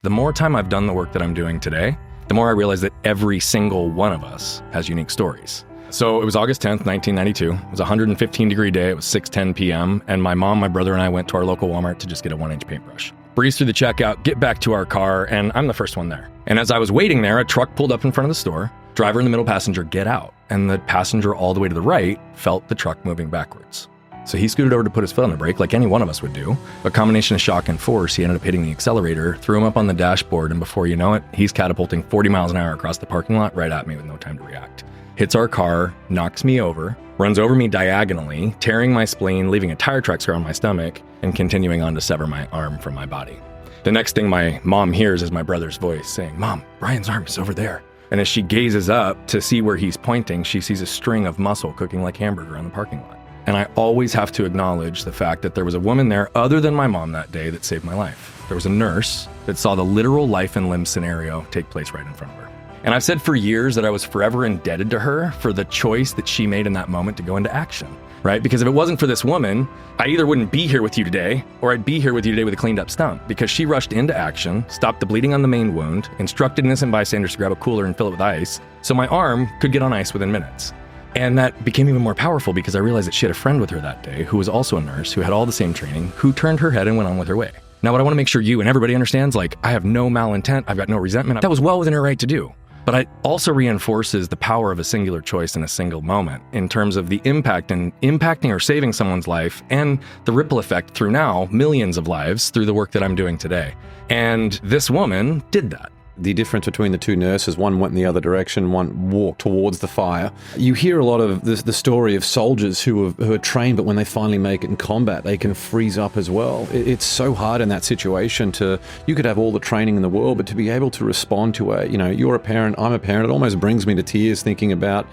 The more time I've done the work that I'm doing today, the more I realize that every single one of us has unique stories. So it was August 10th, 1992. It was a 115-degree day. It was 6:10 p.m. And my mom, my brother, and I went to our local Walmart to just get a 1-inch paintbrush. Breeze through the checkout, get back to our car, and I'm the first one there. And as I was waiting there, a truck pulled up in front of the store. Driver and the middle passenger get out. And the passenger all the way to the right felt the truck moving backwards. So he scooted over to put his foot on the brake like any one of us would do. A combination of shock and force, he ended up hitting the accelerator, threw him up on the dashboard, and before you know it, he's catapulting 40 miles an hour across the parking lot right at me with no time to react. Hits our car, knocks me over, runs over me diagonally, tearing my spleen, leaving a tire track scar on my stomach, and continuing on to sever my arm from my body. The next thing my mom hears is my brother's voice saying, "Mom, Brian's arm is over there." And as she gazes up to see where he's pointing, she sees a string of muscle cooking like hamburger on the parking lot. And I always have to acknowledge the fact that there was a woman there other than my mom that day that saved my life. There was a nurse that saw the literal life and limb scenario take place right in front of her. And I've said for years that I was forever indebted to her for the choice that she made in that moment to go into action, right? Because if it wasn't for this woman, I either wouldn't be here with you today, or I'd be here with you today with a cleaned up stump, because she rushed into action, stopped the bleeding on the main wound, instructed innocent bystanders to grab a cooler and fill it with ice, so my arm could get on ice within minutes. And that became even more powerful because I realized that she had a friend with her that day who was also a nurse, who had all the same training, who turned her head and went on with her way. Now, what I want to make sure you and everybody understands, I have no malintent, I've got no resentment. That was well within her right to do. But it also reinforces the power of a singular choice in a single moment in terms of the impact and impacting or saving someone's life and the ripple effect through now millions of lives through the work that I'm doing today. And this woman did that. The difference between the two nurses, one went in the other direction, one walked towards the fire. You hear a lot of the story of soldiers who are trained, but when they finally make it in combat, they can freeze up as well. It's so hard in that situation you could have all the training in the world, but to be able to respond to you're a parent, I'm a parent, it almost brings me to tears thinking about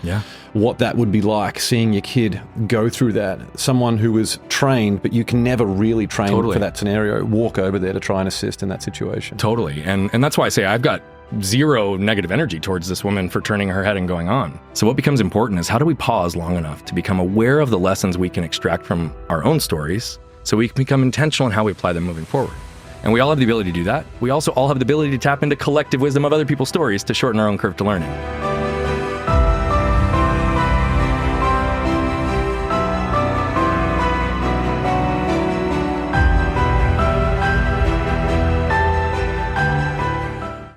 what that would be like, seeing your kid go through that. Someone who was trained, but you can never really train for that scenario, walk over there to try and assist in that situation. Totally. And that's why I say I've got zero negative energy towards this woman for turning her head and going on. So what becomes important is how do we pause long enough to become aware of the lessons we can extract from our own stories so we can become intentional in how we apply them moving forward. And we all have the ability to do that. We also all have the ability to tap into collective wisdom of other people's stories to shorten our own curve to learning.